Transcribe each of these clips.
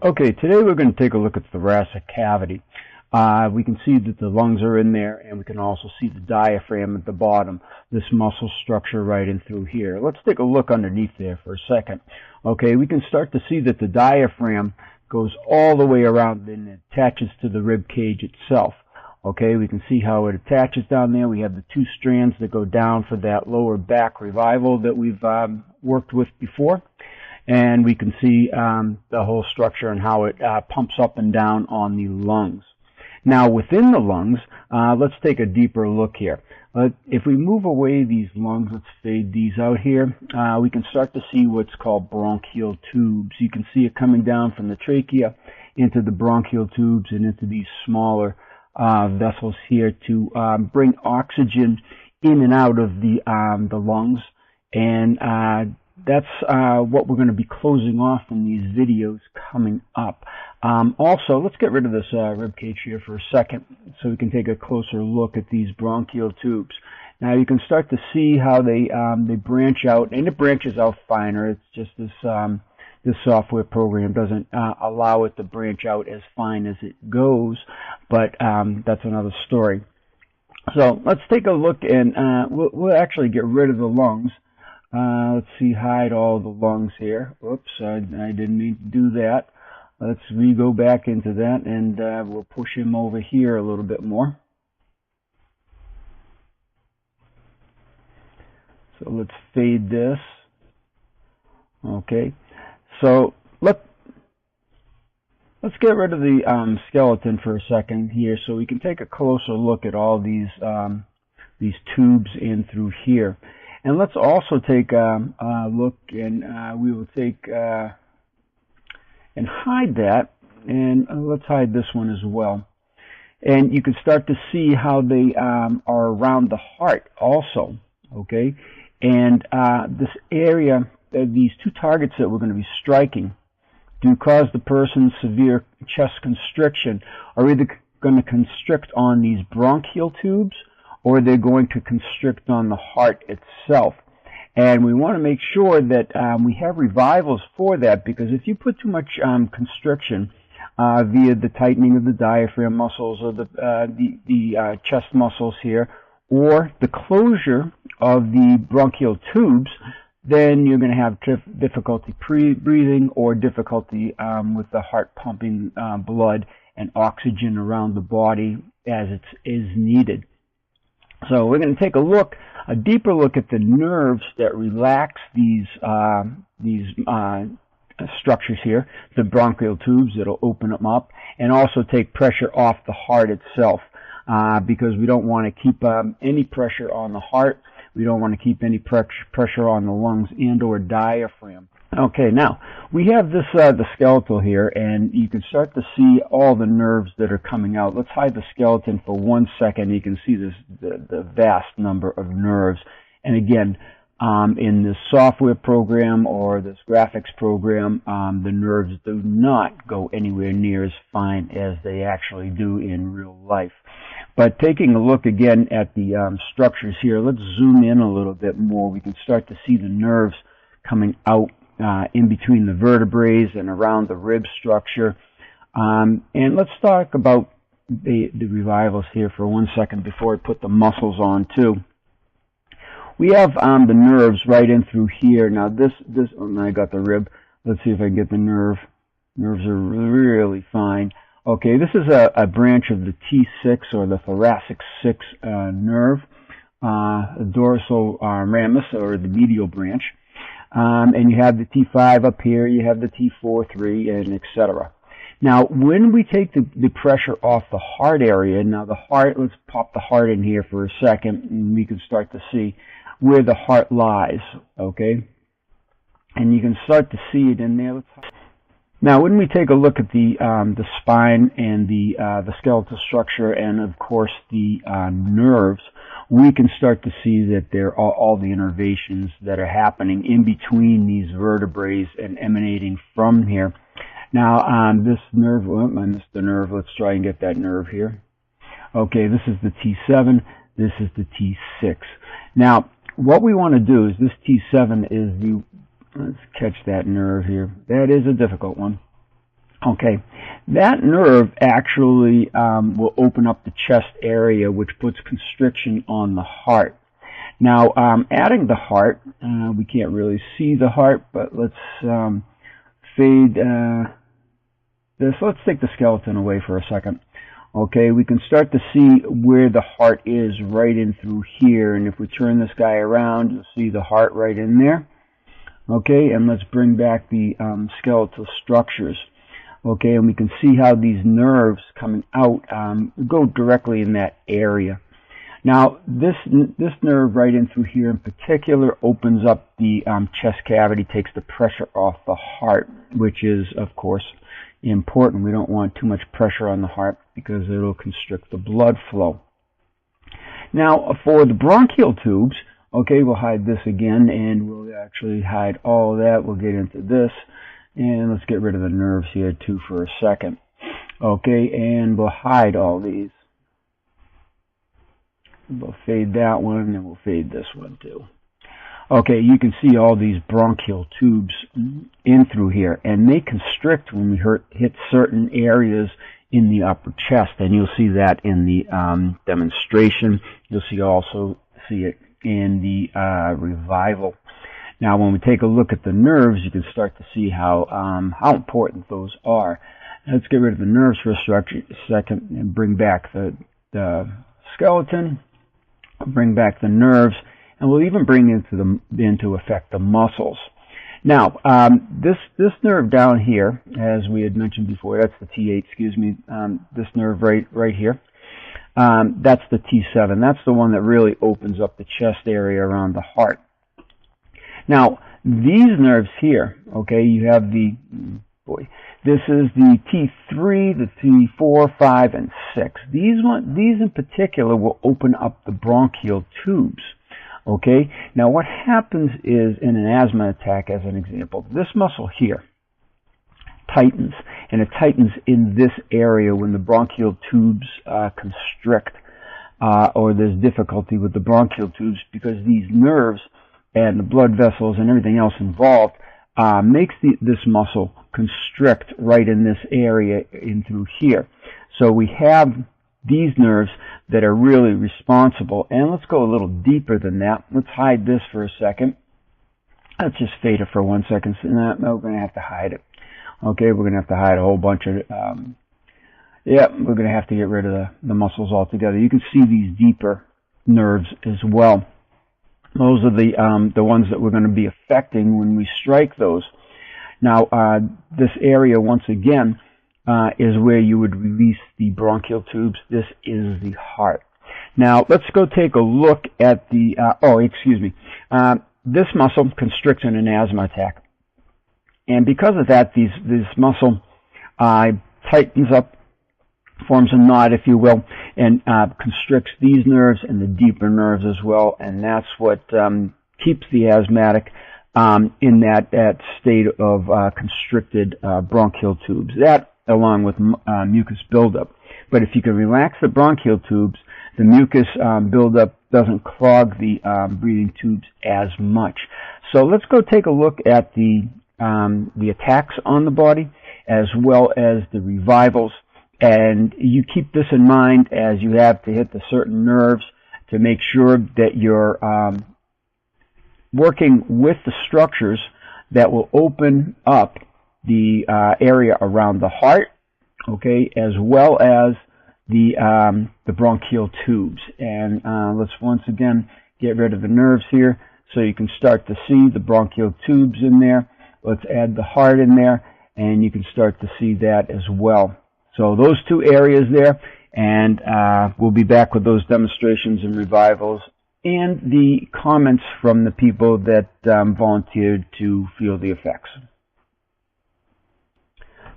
Okay, today we're going to take a look at the thoracic cavity. We can see that the lungs are in there, and we can also see the diaphragm at the bottom, this muscle structure right in through here. Let's take a look underneath there for a second. Okay, we can start to see that the diaphragm goes all the way around and attaches to the rib cage itself. Okay, we can see how it attaches down there. We have the two strands that go down for that lower back revival that we've worked with before. And we can see the whole structure and how it pumps up and down on the lungs. Now, within the lungs, let's take a deeper look here. If we move away these lungs, let's fade these out here, we can start to see what's called bronchial tubes. You can see it coming down from the trachea into the bronchial tubes and into these smaller vessels here to bring oxygen in and out of the lungs. And that's what we're going to be closing off in these videos coming up. Also, let's get rid of this rib cage here for a second so we can take a closer look at these bronchial tubes. Now you can start to see how they branch out, and it branches out finer. It's just this software program doesn't allow it to branch out as fine as it goes, but that's another story. So let's take a look, and we'll actually get rid of the lungs. Let's see, hide all the lungs here. Oops, I didn't mean to do that. Let's go back into that, and we'll push him over here a little bit more. So let's fade this. Okay, so let's get rid of the skeleton for a second here, so we can take a closer look at all these tubes in through here. And let's also take a look, and we will take and hide that, and let's hide this one as well. And you can start to see how they are around the heart also, okay? And this area, these two targets that we're going to be striking do cause the person severe chest constriction, are either going to constrict on these bronchial tubes, or they're going to constrict on the heart itself. And we want to make sure that we have revivals for that, because if you put too much constriction via the tightening of the diaphragm muscles or the chest muscles here, or the closure of the bronchial tubes, then you're going to have difficulty breathing or difficulty with the heart pumping blood and oxygen around the body as it is needed. So we're going to take a deeper look at the nerves that relax these structures here, the bronchial tubes that'll open them up, and also take pressure off the heart itself, because we don't want to keep any pressure on the heart. We don't want to keep any pressure on the lungs and or diaphragm. Okay, now we have this the skeletal here, and you can start to see all the nerves that are coming out. Let's hide the skeleton for 1 second. You can see the vast number of nerves. And again, in this software program or this graphics program, the nerves do not go anywhere near as fine as they actually do in real life. But taking a look again at the structures here, let's zoom in a little bit more. We can start to see the nerves coming out in between the vertebrae and around the rib structure. And let's talk about the revivals here for 1 second before I put the muscles on too. We have the nerves right in through here. Now oh, I got the rib. Let's see if I can get the nerve. Nerves are really fine. Okay, this is a branch of the T6 or the thoracic 6 nerve, dorsal ramus or the medial branch. And you have the T5 up here, you have the T4, 3, and etc. Now, when we take the pressure off the heart area, now the heart, let's pop the heart in here for a second, and we can start to see where the heart lies, okay? and you can start to see it in there. Now, when we take a look at the spine and the skeletal structure, and of course the nerves, we can start to see that there are all the innervations that are happening in between these vertebrae and emanating from here. Now, this nerve, I missed the nerve. Let's try and get that nerve here. Okay, this is the T7. This is the T6. Now, what we want to do is this T7 is the, let's catch that nerve here. That is a difficult one. Okay, that nerve actually will open up the chest area, which puts constriction on the heart. Now, adding the heart, we can't really see the heart, but let's fade this. Let's take the skeleton away for a second. Okay, we can start to see where the heart is right in through here, and if we turn this guy around, you'll see the heart right in there. Okay, and let's bring back the skeletal structures. Okay, and we can see how these nerves coming out go directly in that area. Now, this nerve right in through here in particular opens up the chest cavity, takes the pressure off the heart, which is, of course, important. We don't want too much pressure on the heart because it'll constrict the blood flow. Now, for the bronchial tubes, okay, we'll hide this again, and we'll actually hide all of that. We'll get into this, and let's get rid of the nerves here too for a second. Okay, and we'll hide all these. We'll fade that one, and we'll fade this one too. Okay, you can see all these bronchial tubes in through here, and they constrict when we hit certain areas in the upper chest, and you'll see that in the demonstration. You'll also see it in the revival. Now, when we take a look at the nerves, you can start to see how important those are. Let's get rid of the nerves for a second and bring back the skeleton, bring back the nerves, and we'll even bring into effect the muscles. Now, this nerve down here, as we had mentioned before, that's the T8, excuse me, this nerve right here, that's the T7. That's the one that really opens up the chest area around the heart. Now, these nerves here, okay, you have this is the T3, the T4, 5, and 6. These in particular will open up the bronchial tubes. Okay, now what happens is in an asthma attack, as an example, this muscle here tightens, and it tightens in this area when the bronchial tubes constrict, or there's difficulty with the bronchial tubes, because these nerves and the blood vessels and everything else involved makes this muscle constrict right in this area in through here. So we have these nerves that are really responsible. And let's go a little deeper than that. Let's hide this for a second. Let's just fade it for 1 second. So no, we're going to have to hide it. Okay, we're going to have to hide a whole bunch of we're going to have to get rid of the muscles altogether. You can see these deeper nerves as well. Those are the ones that we're going to be affecting when we strike those. Now, this area, once again, is where you would release the bronchial tubes. This is the heart. Now, let's go take a look at the, this muscle constricts in an asthma attack. And because of that, this muscle tightens up, forms a knot, if you will, and constricts these nerves and the deeper nerves as well. And that's what keeps the asthmatic in that state of constricted bronchial tubes. That, along with mucus buildup. But if you can relax the bronchial tubes, the mucus buildup doesn't clog the breathing tubes as much. So let's go take a look at the attacks on the body as well as the revivals. And you keep this in mind as you have to hit the certain nerves to make sure that you're working with the structures that will open up the area around the heart, okay, as well as the bronchial tubes. And let's once again get rid of the nerves here so you can start to see the bronchial tubes in there. Let's add the heart in there, and you can start to see that as well. So those two areas there, and we'll be back with those demonstrations and revivals and the comments from the people that volunteered to feel the effects.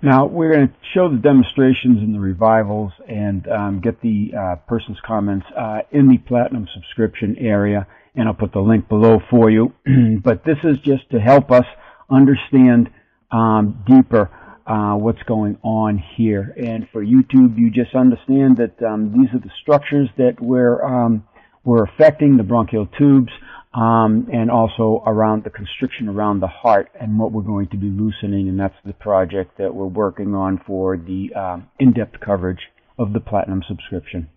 Now, we're going to show the demonstrations and the revivals and get the person's comments in the Platinum subscription area, and I'll put the link below for you. But this is just to help us understand deeper what's going on here. And for YouTube, you just understand that these are the structures that we're affecting, the bronchial tubes, and also around the constriction around the heart and what we're going to be loosening, and that's the project that we're working on for the in-depth coverage of the Platinum subscription.